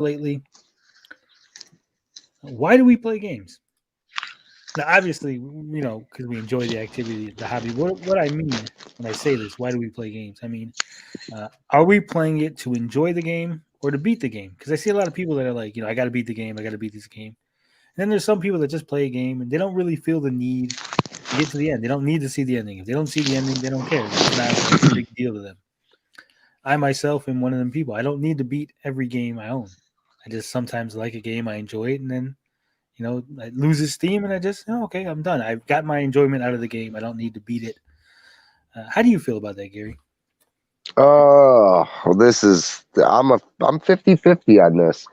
lately. Why do we play games? Now, obviously, because we enjoy the activity, the hobby. What I mean when I say this, why do we play games? I mean, are we playing it to enjoy the game or to beat the game? Because I see a lot of people that are like, I got to beat the game. I got to beat this game. And then there's some people that just play a game and they don't really feel the need to get to the end. They don't need to see the ending. If they don't see the ending, they don't care. It's not a big deal to them. I myself am one of them people. I don't need to beat every game I own. I just sometimes like a game, I enjoy it, and then it loses steam, and I just okay, I'm done. I've got my enjoyment out of the game. I don't need to beat it. How do you feel about that, Gary? Oh, this is I'm 50-50 on this.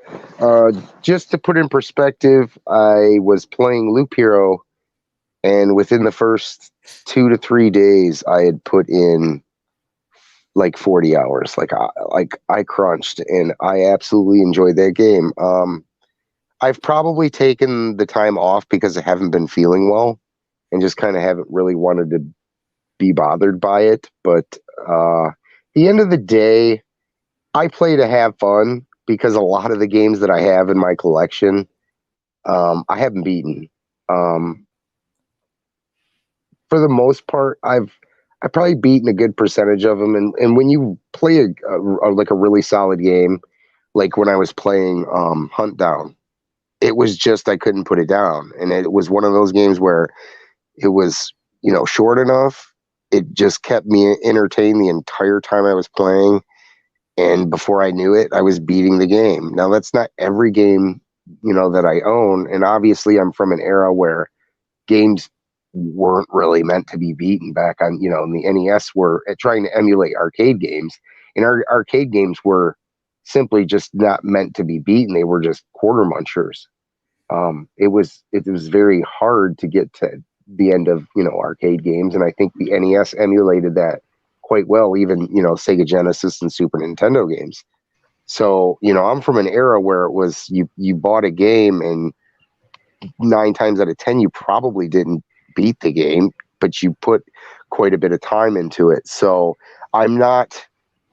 Just to put in perspective, I was playing Loop Hero, and within the first 2 to 3 days, I had put in like 40 hours. Like I crunched, and I absolutely enjoyed that game. I've probably taken the time off because I haven't been feeling well, and just kind of haven't really wanted to be bothered by it. But the end of the day, I play to have fun because a lot of the games that I have in my collection, I haven't beaten. For the most part, I've probably beaten a good percentage of them. And when you play a really solid game, like when I was playing Hunt Down, it was just I couldn't put it down, and it was one of those games where it was short enough. It just kept me entertained the entire time I was playing. And before I knew it, I was beating the game. Now, that's not every game, that I own. And obviously, I'm from an era where games weren't really meant to be beaten back on, in the NES were trying to emulate arcade games. And our arcade games were simply just not meant to be beaten. They were just quarter munchers. It was very hard to get to the end of arcade games, and I think the NES emulated that quite well, even Sega Genesis and Super Nintendo games. So I'm from an era where it was you bought a game, and 9 times out of 10 you probably didn't beat the game, but you put quite a bit of time into it. So I'm not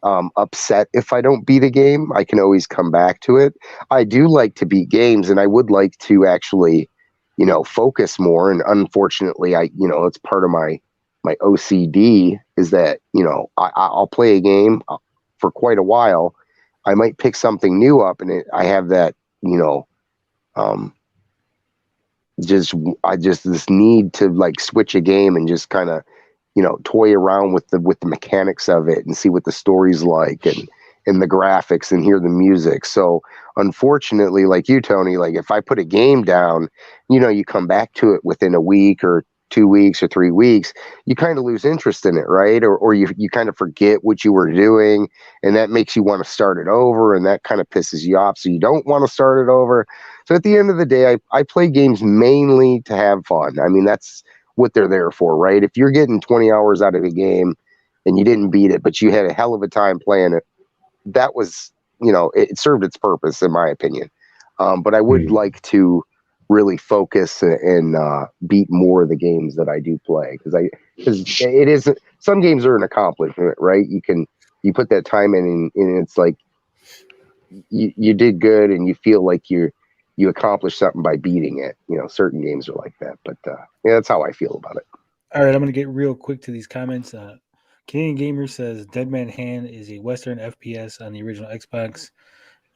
upset if I don't beat a game. I can always come back to it. I do like to beat games, and I would like to actually focus more. And unfortunately, it's part of my OCD is that, I'll play a game for quite a while. I might pick something new up, and I have that, just this need to like switch a game and just kind of, toy around with the mechanics of it and see what the story's like and the graphics and hear the music. So unfortunately, like you, Tony, like if I put a game down, you come back to it within a week or 2 weeks or 3 weeks, you kind of lose interest in it, right? Or you kind of forget what you were doing, and that makes you want to start it over, and that kind of pisses you off. So you don't want to start it over. So at the end of the day, I play games mainly to have fun. I mean, that's what they're there for, right? If you're getting 20 hours out of a game and you didn't beat it, but you had a hell of a time playing it, that was, it served its purpose, in my opinion. But I would like to really focus and beat more of the games that I do play, because it isn't. Some games are an accomplishment, right? You put that time in, and it's like you did good, and you feel like you accomplished something by beating it. Certain games are like that, but yeah, that's how I feel about it. All right, I'm going to get real quick to these comments. Canadian Gamer says Dead Man Hand is a Western FPS on the original Xbox,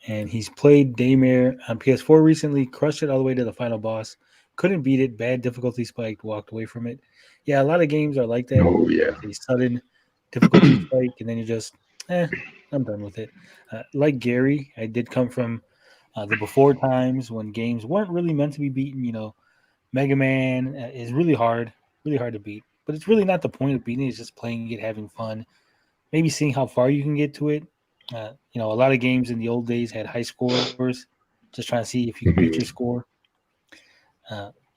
and he's played Daymare on PS4 recently, crushed it all the way to the final boss, couldn't beat it, bad difficulty spike, walked away from it. Yeah, a lot of games are like that. Oh, yeah. A sudden difficulty spike, and then you just, I'm done with it. Like Gary, I did come from the before times when games weren't really meant to be beaten. Mega Man is really hard to beat, but it's really not the point of beating it. It's just playing it, having fun, maybe seeing how far you can get to it. A lot of games in the old days had high scores, just trying to see if you can beat your score.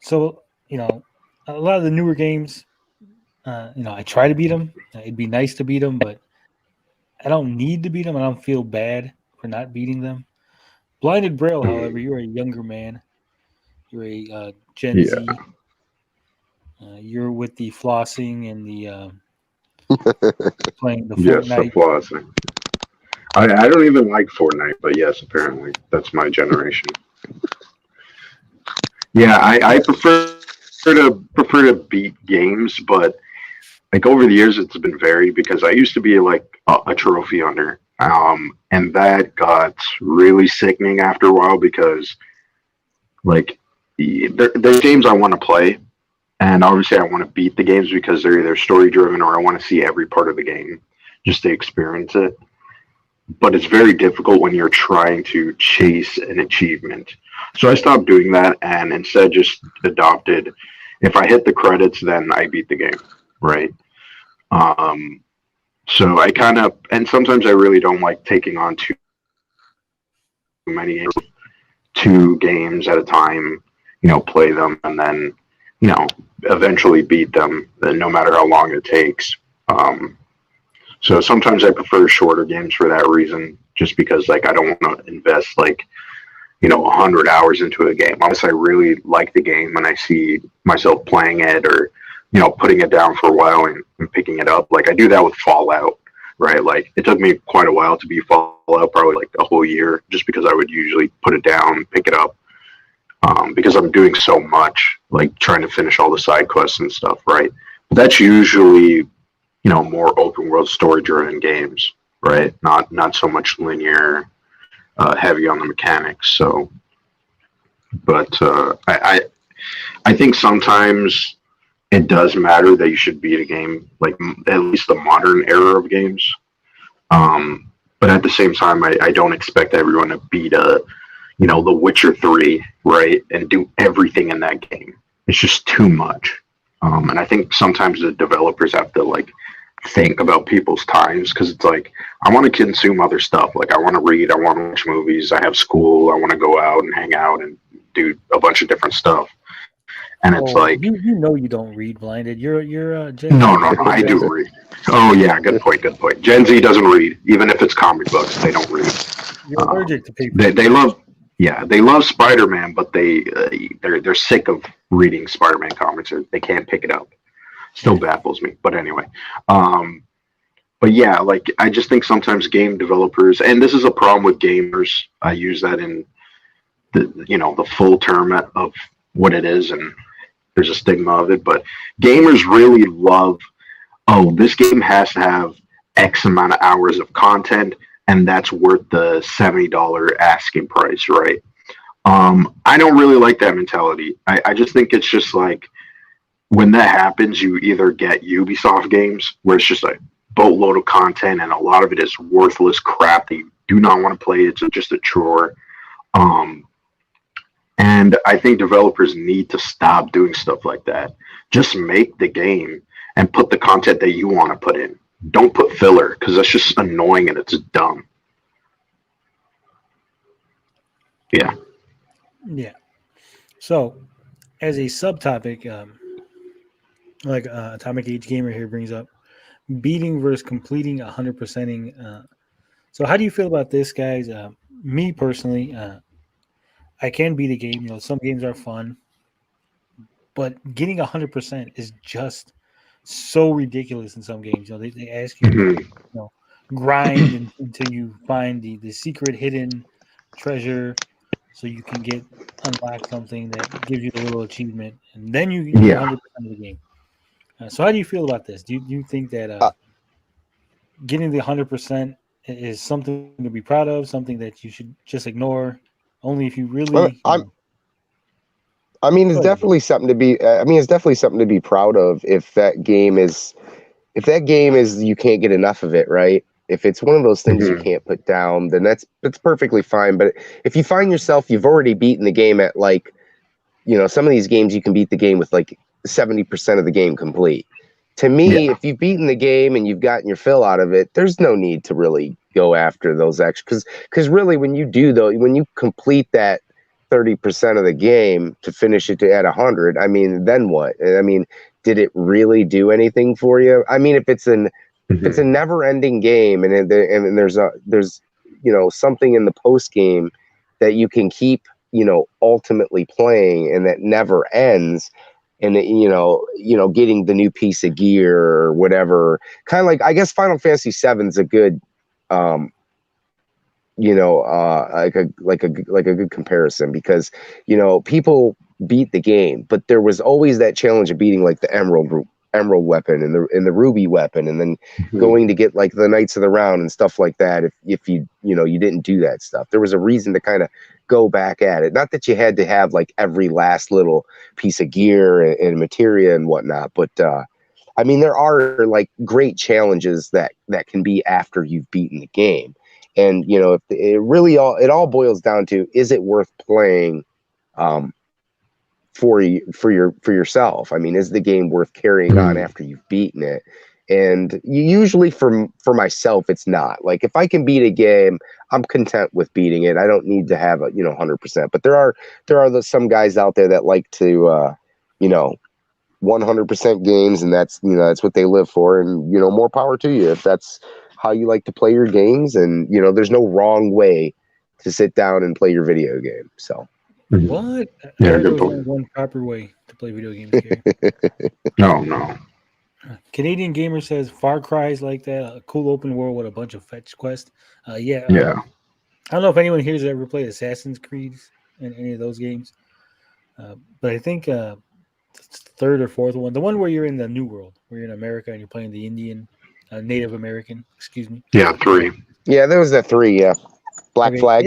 So a lot of the newer games, I try to beat them. It'd be nice to beat them, but I don't need to beat them. I don't feel bad for not beating them. Blinded Braille, however, you're a younger man. You're a Gen Z. You're with the flossing and the playing the Yes, the Fortnite. flossing. I don't even like Fortnite, but yes, apparently that's my generation. Yeah, I prefer to beat games, but like over the years it's been varied because I used to be like a trophy hunter. And that got really sickening after a while because like there's games I want to play, and obviously I want to beat the games because they're either story driven or I want to see every part of the game just to experience it. But it's very difficult when you're trying to chase an achievement. So I stopped doing that and instead just adopted if I hit the credits, then I beat the game, right? Um, so I kind of, and sometimes I really don't like taking on too many games, 2 games at a time, play them and then, you know, eventually beat them, no matter how long it takes. Um, so sometimes I prefer shorter games for that reason, just because like I don't want to invest like 100 hours into a game unless I really like the game and I see myself playing it or putting it down for a while and picking it up. Like I do that with Fallout, right? Like it took me quite a while to beat Fallout, probably like a whole year, just because I would usually put it down, pick it up, because I'm doing so much, like trying to finish all the side quests and stuff, right? But that's usually more open world story driven games, right? Not so much linear, heavy on the mechanics. So, but I think sometimes it does matter that you should beat a game, like at least the modern era of games. But at the same time, I don't expect everyone to beat The Witcher 3, right, and do everything in that game. It's just too much. And I think sometimes the developers have to like think about people's times because it's like I want to consume other stuff. Like I want to read, I want to watch movies, I have school, I want to go out and hang out and do a bunch of different stuff. And it's like you don't read, Blinded. You're Gen no, Z. I do read. Oh yeah, good point. Gen Z doesn't read, even if it's comic books. They don't read. You're allergic to paper. They love, yeah, they love Spider Man, but they're sick of reading Spider Man comics. Or they can't pick it up. Still baffles me. But anyway, but yeah, like I just think sometimes game developers, and this is a problem with gamers. I use that in the full term of what it is, and there's a stigma of it. But gamers really love, oh, this game has to have X amount of hours of content, and that's worth the $70 asking price, right? I don't really like that mentality. I just think it's just like when that happens, you either get Ubisoft games where it's just a boatload of content and a lot of it is worthless crap that you do not want to play. It's just a chore. And I think developers need to stop doing stuff like that. Just make the game and put the content that you want to put in. Don't put filler because that's just annoying and it's dumb. Yeah. Yeah. So, as a subtopic, like Atomic Age Gamer here brings up, beating versus completing 100%ing. So, how do you feel about this, guys? Me personally, I can beat a game. Some games are fun, but getting 100% is just so ridiculous in some games. They ask you, grind until you find the secret hidden treasure, so you can unlock something that gives you a little achievement, and then you get 100% of the game. So how do you feel about this? Do you think that getting the 100% is something to be proud of, something that you should just ignore, only if you really? It's definitely something to be. It's definitely something to be proud of if that game is you can't get enough of it, right? If it's one of those things you can't put down, then that's perfectly fine. But if you find yourself you've already beaten the game at like, some of these games you can beat the game with like 70% of the game complete. To me, if you've beaten the game and you've gotten your fill out of it, there's no need to really go after those extras. Because really, when you complete that 30% of the game to finish it at 100, then what? Did it really do anything for you? If it's a never-ending game and there's something in the post game that you can keep ultimately playing and that never ends, and getting the new piece of gear or whatever, kind of like, I guess Final Fantasy VII is a good like a good comparison, because people beat the game, but there was always that challenge of beating like the emerald weapon and the ruby weapon, and then going to get like the Knights of the Round and stuff like that. If you didn't do that stuff, there was a reason to kind of go back at it. Not that you had to have like every last little piece of gear and materia and whatnot, but I mean, there are like great challenges that can be after you've beaten the game. And if it all boils down to, is it worth playing for yourself? I mean, is the game worth carrying on after you've beaten it? And usually for myself, it's not. Like, if I can beat a game, I'm content with beating it. I don't need to have 100%. But there are some guys out there that like to 100% games, and that's what they live for. And more power to you if that's how you like to play your games. And there's no wrong way to sit down and play your video game. So what? Yeah, There's good point. only one proper way to play video games here. No. Canadian Gamer says Far Cry is like that, a cool open world with a bunch of fetch quests. Yeah. Yeah. I don't know if anyone here has ever played Assassin's Creed in any of those games, but I think the third or fourth one, the one where you're in the New World, where you're in America and you're playing the Indian, Native American, excuse me. Yeah, 3. yeah, there was that 3. Yeah, Black Flag.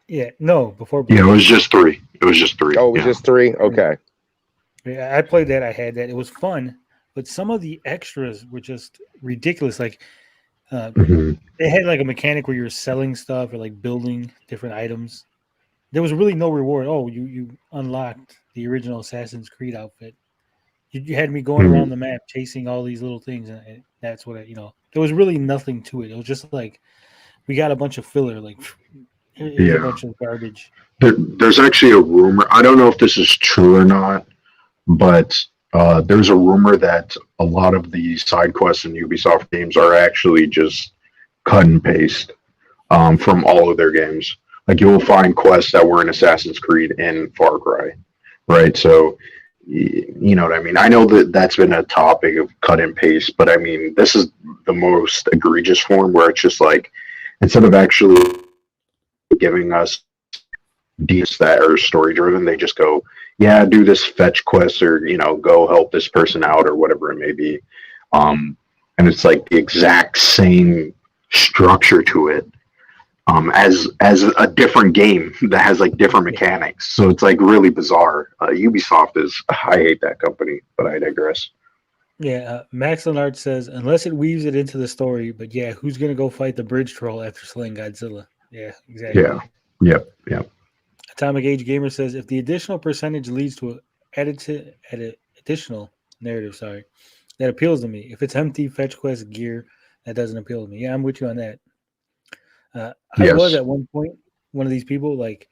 Before Black Yeah, it was just 3. It was just 3. Oh, it was just 3. Okay. Yeah, I played that. I had that. It was fun, but some of the extras were just ridiculous. Like they had like a mechanic where you were selling stuff or like building different items. There was really no reward. Oh, you unlocked the original Assassin's Creed outfit. You had me going around the map chasing all these little things, and that's what there was really nothing to it. It was just like we got a bunch of filler, like a bunch of garbage. There's actually a rumor. I don't know if this is true or not, but there's a rumor that a lot of the side quests in Ubisoft games are actually just cut and paste from all of their games. Like, you will find quests that were in Assassin's Creed and Far Cry, right? So, you know what I mean? I know that that's been a topic of cut and paste, but I mean, this is the most egregious form, where it's just like, instead of actually giving us deeds that are story driven, they just go, yeah, do this fetch quest, or go help this person out, or whatever it may be. And it's like the exact same structure to it, as a different game that has like different mechanics. So it's like really bizarre. Ubisoft I hate that company, but I digress. Yeah, Max Leonard says, unless it weaves it into the story, but yeah, who's gonna go fight the bridge troll after slaying Godzilla? Yeah, exactly. Yeah. Yep. Atomic Age Gamer says, if the additional percentage leads to an additional narrative, that appeals to me. If it's empty fetch quest gear, that doesn't appeal to me. Yeah, I'm with you on that. I was at one point one of these people, like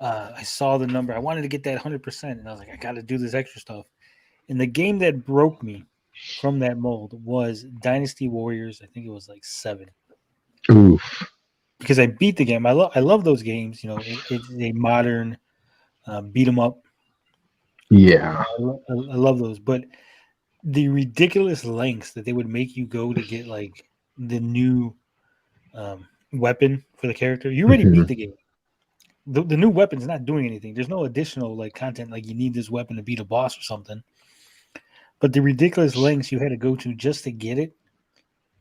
I saw the number. I wanted to get that 100%, and I was like, I got to do this extra stuff. And the game that broke me from that mold was Dynasty Warriors. I think it was like 7. Oof. Because I beat the game. I love those games. It's a modern beat 'em up. Yeah. I love those. But the ridiculous lengths that they would make you go to get like the new weapon for the character. You already beat the game. The new weapon's not doing anything. There's no additional like content, like you need this weapon to beat a boss or something. But the ridiculous lengths you had to go to just to get it,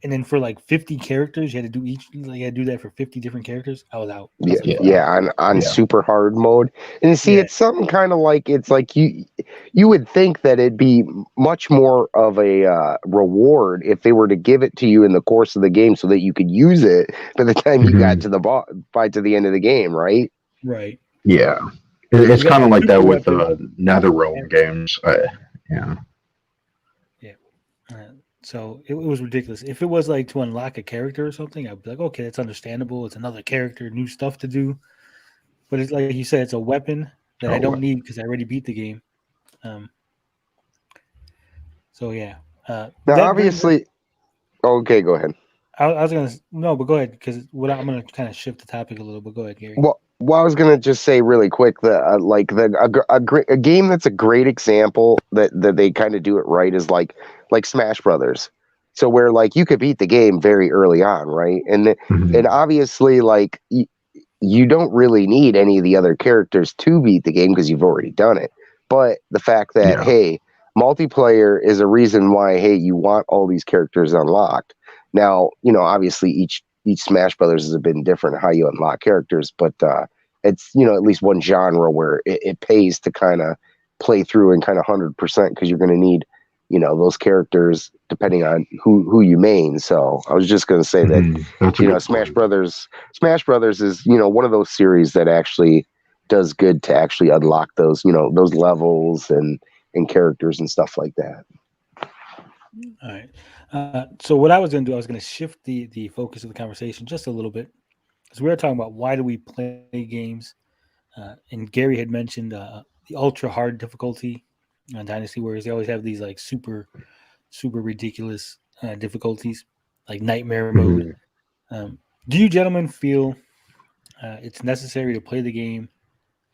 and then for like 50 characters, you had to do do that for 50 different characters. I was out. On super hard mode. And see, it's something kind of like, it's like you would think that it'd be much more of a reward if they were to give it to you in the course of the game, so that you could use it by the time you got to the end of the game, right? Right. Yeah. It's kind of like that with NetherRealm games. Yeah. So it was ridiculous. If it was like to unlock a character or something, I'd be like, okay, that's understandable. It's another character, new stuff to do. But it's like you said, it's a weapon that I don't need because I already beat the game. So yeah. Now, obviously, okay, go ahead. I was gonna but go ahead, because I'm gonna kind of shift the topic a little. But go ahead, Gary. Well, I was gonna just say really quick that a game that's a great example that they kind of do it right is like Smash Brothers. So where like you could beat the game very early on, right? And and obviously like you don't really need any of the other characters to beat the game because you've already done it. But the fact that, hey, multiplayer is a reason why, hey, you want all these characters unlocked. Now, obviously each Smash Brothers has been different how you unlock characters, but it's, at least one genre where it pays to kind of play through and kind of 100% because you're going to need, those characters depending on who you main. So I was just going to say that, Smash Brothers is, one of those series that actually does good to actually unlock those, those levels and characters and stuff like that. All right. So what I was going to do, I was going to shift the focus of the conversation just a little bit, because we were talking about why do we play games, and Gary had mentioned the ultra hard difficulty on Dynasty Warriors. They always have these like super ridiculous difficulties, like nightmare mode. Do you gentlemen feel it's necessary to play the game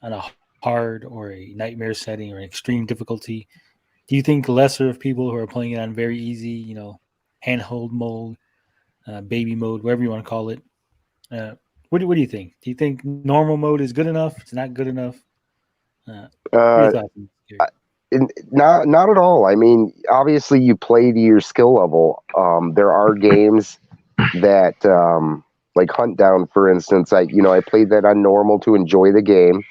on a hard or a nightmare setting or an extreme difficulty? Do you think lesser of people who are playing it on very easy, handhold mode, baby mode, whatever you want to call it? What do you think? Do you think normal mode is good enough? It's not good enough? Not at all. I mean, obviously you play to your skill level. There are games that, like Hunt Down, for instance, I played that on normal to enjoy the game,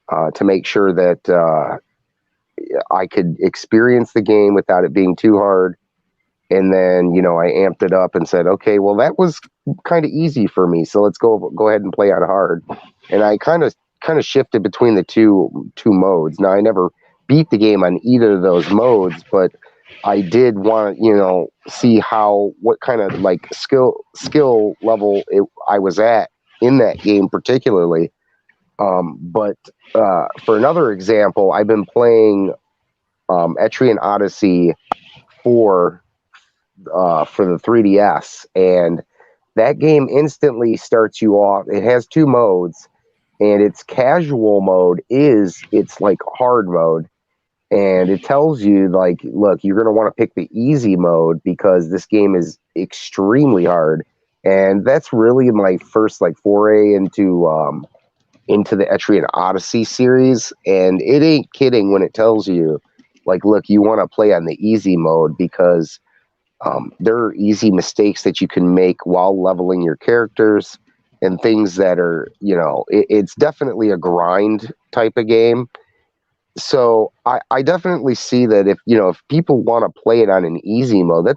to make sure that I could experience the game without it being too hard. And then, I amped it up and said, okay, well, that was kind of easy for me, so let's go ahead and play on hard. And I kind of shifted between the two modes. Now, I never beat the game on either of those modes, but I did want to, see what kind of like skill level I was at in that game particularly. But for another example, I've been playing Etrian Odyssey 4 for the 3DS, and that game instantly starts you off. It has two modes, and its casual mode it's like hard mode, and it tells you like, look, you're going to want to pick the easy mode because this game is extremely hard. And that's really my first like foray into the Etrian Odyssey series, and it ain't kidding when it tells you like, look, you want to play on the easy mode because there are easy mistakes that you can make while leveling your characters and things that are, it's definitely a grind type of game. So I definitely see that if people want to play it on an easy mode,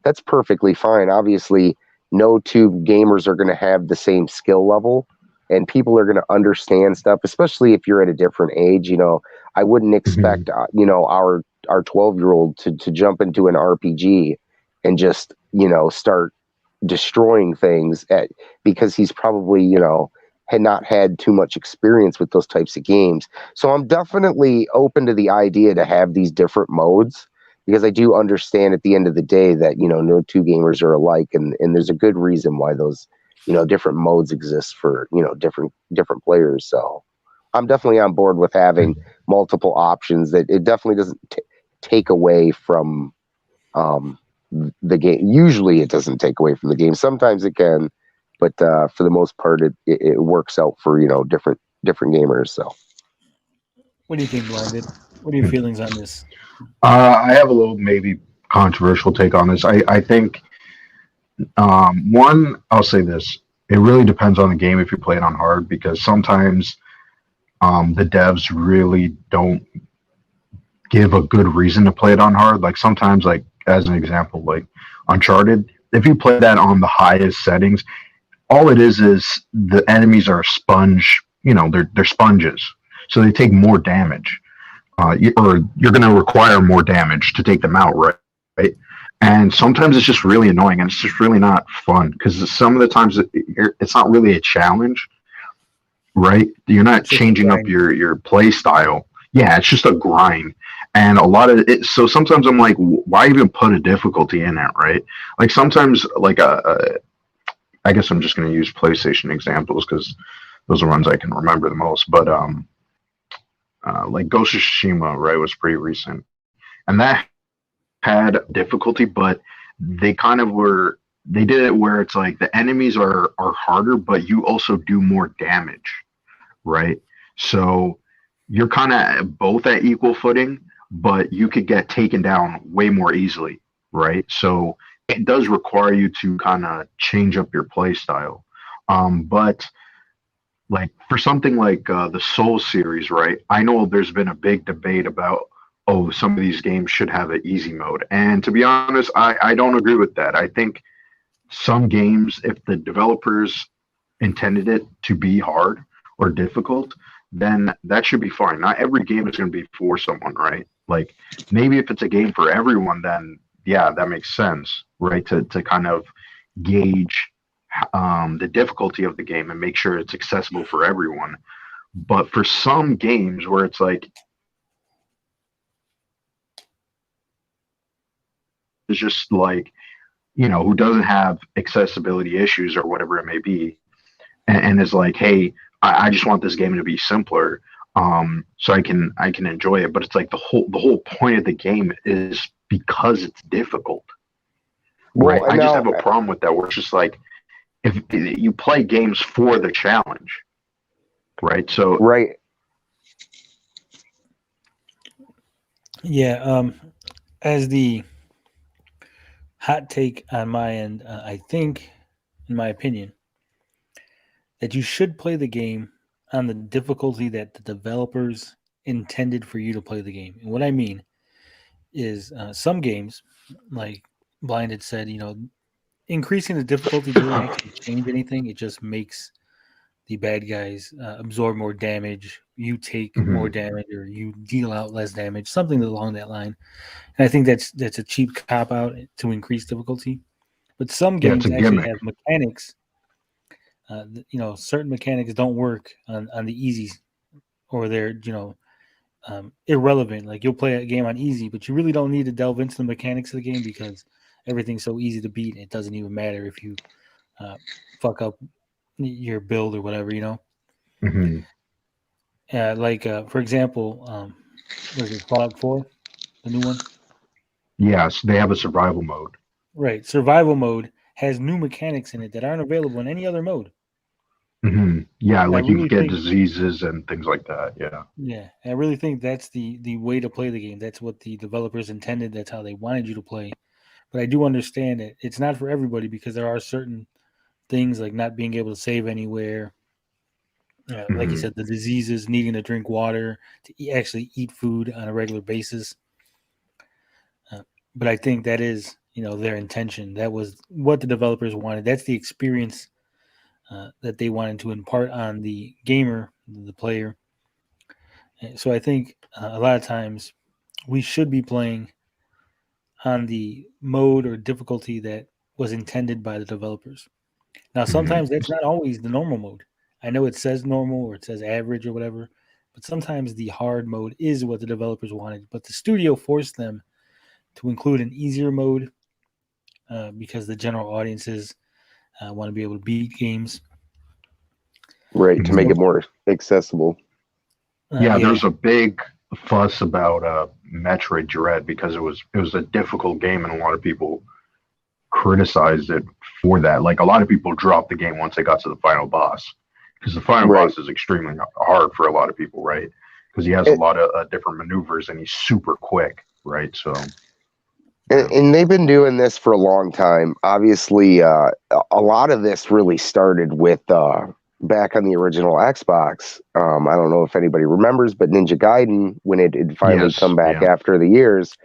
that's perfectly fine. Obviously, no two gamers are going to have the same skill level, and people are going to understand stuff, especially if you're at a different age. I wouldn't expect, our 12-year-old to jump into an RPG and just, start destroying things because he's probably, had not had too much experience with those types of games. So I'm definitely open to the idea to have these different modes, because I do understand at the end of the day that, no two gamers are alike, and there's a good reason why those, different modes exist for, different players. So I'm definitely on board with having multiple options. That it definitely doesn't take away from the game. Usually it doesn't take away from the game. Sometimes it can, but for the most part, it works out for, different gamers. So What do you think, Blinded? What are your feelings on this? I have a little maybe controversial take on this. I think one, I'll say this: it really depends on the game if you play it on hard, because sometimes the devs really don't give a good reason to play it on hard. Like sometimes, like as an example, like Uncharted, if you play that on the highest settings, all it is the enemies are a sponge. They're sponges, so they take more damage, or you're going to require more damage to take them out, right? And sometimes it's just really annoying, and it's just really not fun, because some of the times it's not really a challenge, right? You're not changing up your play style. Yeah, it's just a grind. And a lot of it, so sometimes I'm like, why even put a difficulty in it, right? Like sometimes, like I guess I'm just going to use PlayStation examples because those are ones I can remember the most. But like Ghost of Tsushima, right, was pretty recent, and that had difficulty, but they kind of were they did it where it's like the enemies are harder, but you also do more damage, right? So you're kind of both at equal footing, but you could get taken down way more easily, right? So it does require you to kind of change up your play style. But like for something like the Soul series, right? I know there's been a big debate about, oh, some of these games should have an easy mode. And to be honest, I don't agree with that. I think some games, if the developers intended it to be hard or difficult, then that should be fine. Not every game is going to be for someone, right? Like maybe if it's a game for everyone, then yeah, that makes sense, right? To kind of gauge the difficulty of the game and make sure it's accessible for everyone. But for some games where it's like it's just like, you know, who doesn't have accessibility issues or whatever it may be, and is like, hey, I just want this game to be simpler, so I can enjoy it. But it's like the whole point of the game is because it's difficult, right? Well, I just now, have a problem with that. Where it's just like if you play games for the challenge, right? So right. Yeah. As the hot take on my end, I think, in my opinion, that you should play the game on the difficulty that the developers intended for you to play the game. And what I mean is some games, like Blinded said, increasing the difficulty doesn't actually change anything. It just makes the bad guys absorb more damage, you take more mhm. damage, or you deal out less damage, something along that line. And I think that's a cheap cop out to increase difficulty. But some Yeah, it's games a actually gimmick. have mechanics. Certain mechanics don't work on the easy, or they're irrelevant. Like you'll play a game on easy, but you really don't need to delve into the mechanics of the game because everything's so easy to beat. It doesn't even matter if you uh, fuck up your build or whatever. Hmm. For example, was it Fallout 4, the new one? Yes, they have a survival mode. Right. Survival mode has new mechanics in it that aren't available in any other mode. Yeah, And I like you could really get think, diseases and things like that. Yeah. yeah, I really think that's the way to play the game. That's what the developers intended. That's how they wanted you to play. But I do understand that it's not for everybody because there are certain things like not being able to save anywhere. Like you Hmm. said, the diseases, needing to drink water, to actually eat food on a regular basis. But I think that is, their intention. That was what the developers wanted. That's the experience that they wanted to impart on the gamer, the player. So I think a lot of times we should be playing on the mode or difficulty that was intended by the developers. Now, Hmm. sometimes that's not always the normal mode. I know it says normal or it says average or whatever, but sometimes the hard mode is what the developers wanted. But the studio forced them to include an easier mode because the general audiences want to be able to beat games. Right, to make Hmm. it more accessible. Yeah, Yeah, there's a big fuss about Metroid Dread because it was a difficult game and a lot of people criticized it for that. Like a lot of people dropped the game once they got to the final boss because the final Right. boss is extremely hard for a lot of people, right? Because he has a And, lot of different maneuvers and he's super quick, right? So and, yeah. and they've been doing this for a long time. Obviously, a lot of this really started with back on the original Xbox. I don't know if anybody remembers, but Ninja Gaiden, when it had finally Yes. come back Yeah. after the years,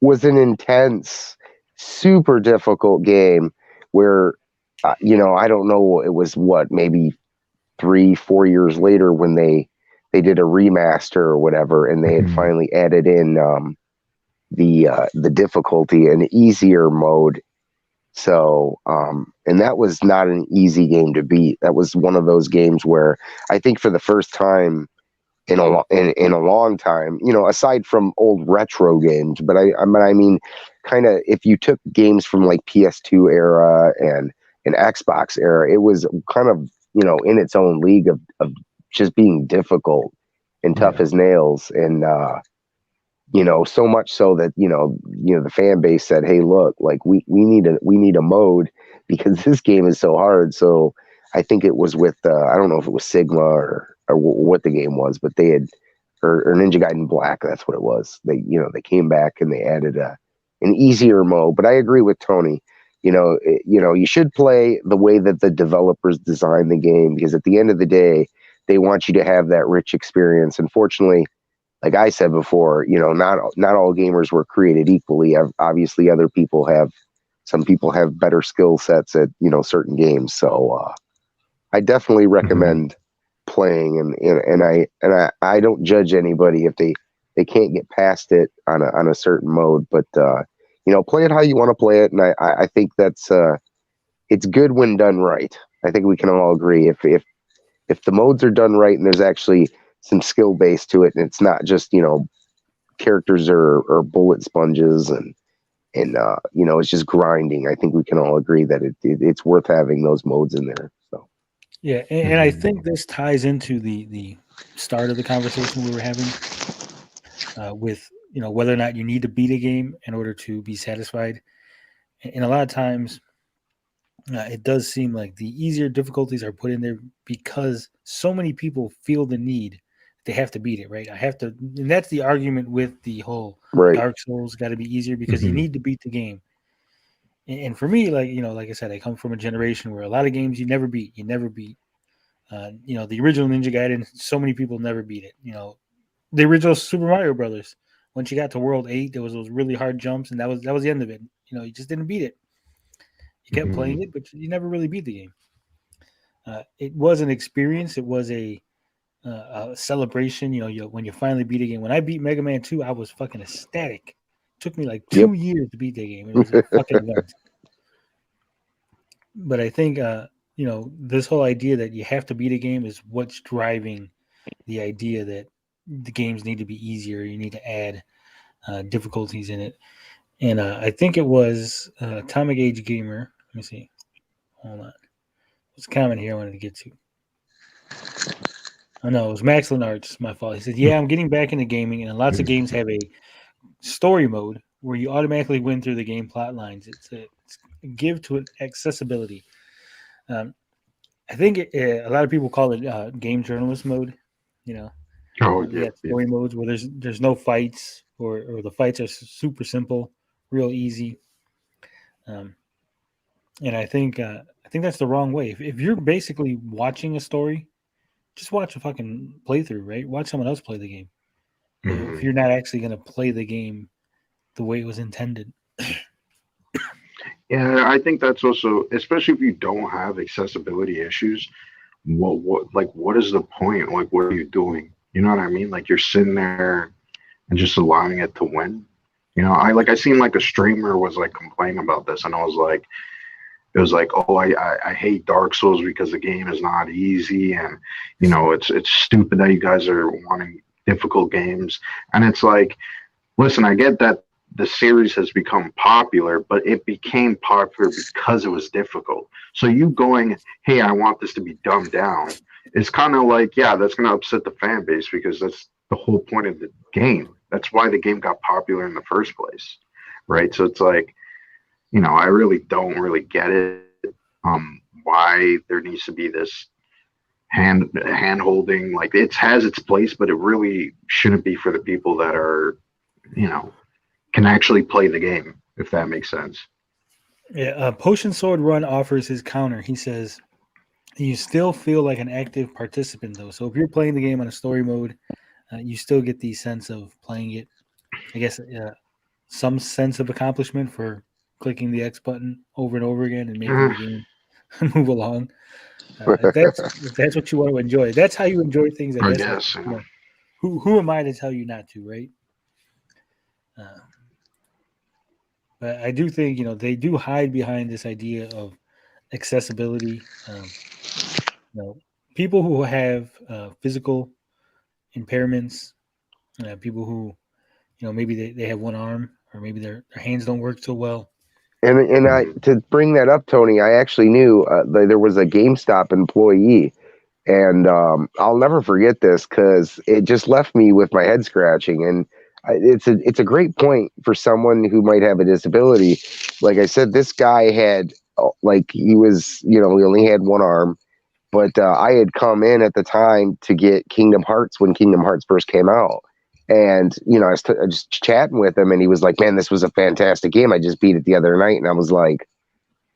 was an intense, super difficult game where, I don't know, it was what, maybe 3-4 years later when they did a remaster or whatever, and they had Hmm. finally added in the difficulty, an easier mode. So, and that was not an easy game to beat. That was one of those games where I think for the first time in a long time, aside from old retro games, but I mean, kind of if you took games from like PS2 era and an Xbox era, it was kind of in its own league of just being difficult and tough Yeah. as nails. And So much so that the fan base said, "Hey, look, like we need a mode because this game is so hard." So I think it was with I don't know if it was Sigma or what the game was, but they had or Ninja Gaiden Black. That's what it was. They came back and they added an easier mode. But I agree with Tony. You should play the way that the developers design the game, because at the end of the day, they want you to have that rich experience. Unfortunately, like I said before, not all gamers were created equally. Obviously, some people have better skill sets at certain games. So I definitely recommend playing, and I don't judge anybody if they can't get past it on a certain mode, but play it how you want to play it, and I think that's it's good when done right. I think we can all agree if the modes are done right and there's actually some skill base to it, and it's not just characters or bullet sponges and it's just grinding. I think we can all agree that it's worth having those modes in there. So yeah, and I think this ties into the start of the conversation we were having with whether or not you need to beat a game in order to be satisfied. And a lot of times it does seem like the easier difficulties are put in there because so many people feel the need. They have to beat it, right? And that's the argument with the whole Dark Souls got to be easier because you need to beat the game. And for me, like I said, I come from a generation where a lot of games you never beat. The original Ninja Gaiden, so many people never beat it. The original Super Mario Brothers. Once you got to World 8, there was those really hard jumps, and that was the end of it. You just didn't beat it. You kept playing it, but you never really beat the game. It was an experience. It was a celebration. When you finally beat a game. When I beat Mega Man 2, I was fucking ecstatic. It took me like 2 years to beat that game. It was a fucking event. But I think this whole idea that you have to beat a game is what's driving the idea that the games need to be easier. You need to add difficulties in it. And I think it was Atomic Age Gamer. Let me see. Hold on. There's a comment here I wanted to get to. Oh, no, it was Maxlin Arts. My fault. He said, yeah, I'm getting back into gaming, and lots of games have a story mode where you automatically win through the game plot lines. It's a give to it accessibility. I think a lot of people call it game journalist mode. Story modes where there's no fights or the fights are super simple, real easy. And I think that's the wrong way. If you're basically watching a story, just watch a fucking playthrough, right? Watch someone else play the game. If you're not actually going to play the game the way it was intended. Yeah, I think that's also, especially if you don't have accessibility issues, what is the point? Like, what are you doing? You know what I mean? Like, you're sitting there and just allowing it to win. I seen like a streamer was like complaining about this, and it was like, oh, I hate Dark Souls because the game is not easy, and it's stupid that you guys are wanting difficult games. And it's like, listen, I get that the series has become popular, but it became popular because it was difficult. So you going, hey, I want this to be dumbed down, it's kind of like, yeah, that's going to upset the fan base because that's the whole point of the game. That's why the game got popular in the first place, right? So it's like, I really don't really get it. Why there needs to be this hand holding. Like, it has its place, but it really shouldn't be for the people that are, can actually play the game, if that makes sense. Yeah, Potion Sword Run offers his counter. He says, you still feel like an active participant, though. So if you're playing the game on a story mode, you still get the sense of playing it. I guess some sense of accomplishment for clicking the X button over and over again and making the game move along. If that's what you want to enjoy. That's how you enjoy things. I guess. Who am I to tell you not to, right? But I do think they do hide behind this idea of accessibility. People who have physical impairments, people who maybe they have one arm or maybe their hands don't work so well. And I, to bring that up, Tony, I actually knew there was a GameStop employee, and I'll never forget this because it just left me with my head scratching. And it's a great point for someone who might have a disability. Like I said, this guy had like he was, he only had one arm, but I had come in at the time to get Kingdom Hearts when Kingdom Hearts first came out. And, I was just chatting with him and he was like, man, this was a fantastic game. I just beat it the other night. And I was like,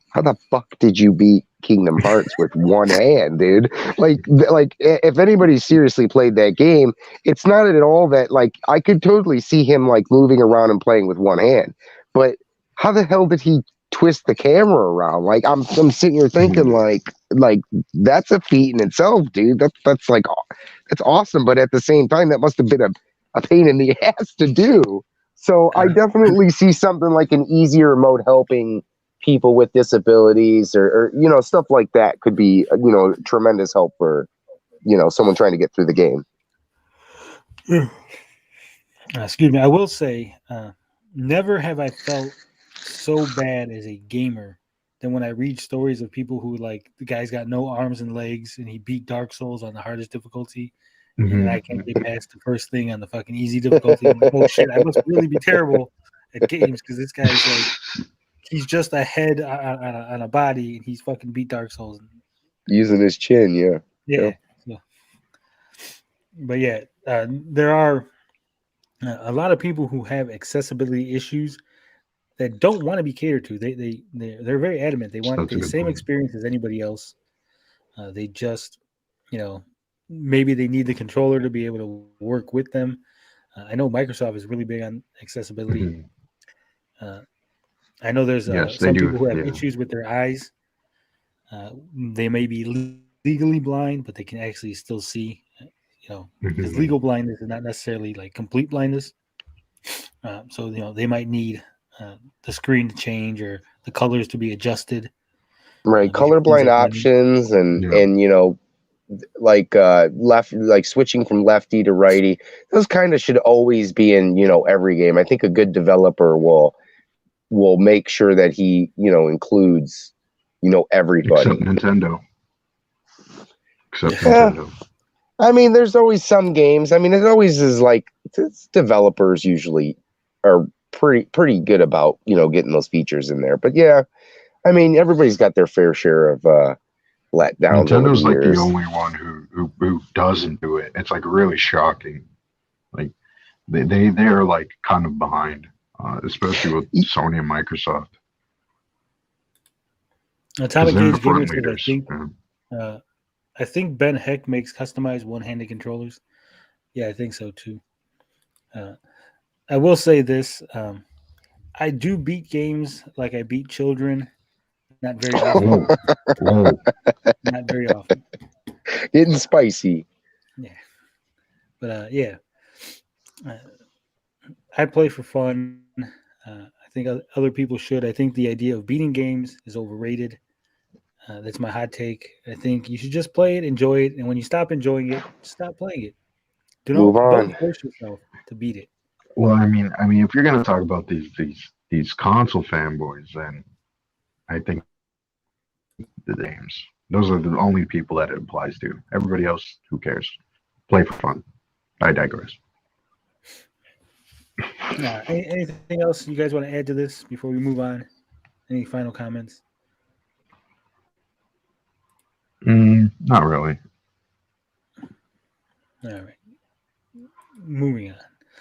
how the fuck did you beat Kingdom Hearts with one hand, dude? Like if anybody seriously played that game, it's not at all that, like, I could totally see him like moving around and playing with one hand, but how the hell did he twist the camera around? Like, I'm sitting here thinking like that's a feat in itself, dude. That's awesome, but at the same time, that must have been a pain in the ass to do. So I definitely see something like an easier mode helping people with disabilities or stuff like that could be tremendous help for someone trying to get through the game. Excuse me. I will say, never have I felt so bad as a gamer than when I read stories of people who, like, the guy's got no arms and legs and he beat Dark Souls on the hardest difficulty, and I can't get past the first thing on the fucking easy difficulty. I'm like, oh shit, I must really be terrible at games because this guy's like, he's just a head on a body, and he's fucking beat Dark Souls using his chin. Yeah. Yeah. But yeah, there are a lot of people who have accessibility issues that don't want to be catered to. They're very adamant. They want the same experience as anybody else. They just, maybe they need the controller to be able to work with them. I know Microsoft is really big on accessibility. I know there's some people who have issues with their eyes. They may be legally blind, but they can actually still see. Because legal blindness is not necessarily like complete blindness. So they might need the screen to change or the colors to be adjusted. Right, colorblind options and like left, like switching from lefty to righty. Those kind of should always be in every game. I think a good developer will make sure that he includes everybody. Except Nintendo. Nintendo. I mean, there's always some games. I mean, it always is like developers usually are pretty good about getting those features in there. But yeah, I mean, everybody's got their fair share of letdowns. Nintendo's like the only one who doesn't do it. It's like really shocking. Like they are like kind of behind, especially with Sony and Microsoft. Atomic Gauge Gamer says, I think Ben Heck makes customized one-handed controllers. Yeah, I think so too. I will say this: I do beat games like I beat children. Not very often. Not very often. Getting spicy. Yeah, but yeah, I play for fun. I think other people should. I think the idea of beating games is overrated. That's my hot take. I think you should just play it, enjoy it, and when you stop enjoying it, stop playing it. Don't force yourself to beat it. Well, I mean, if you're gonna talk about these console fanboys, then I think the games. Those are the only people that it applies to. Everybody else, who cares? Play for fun. I digress. Anything else you guys want to add to this before we move on? Any final comments? Not really. All right. Moving on.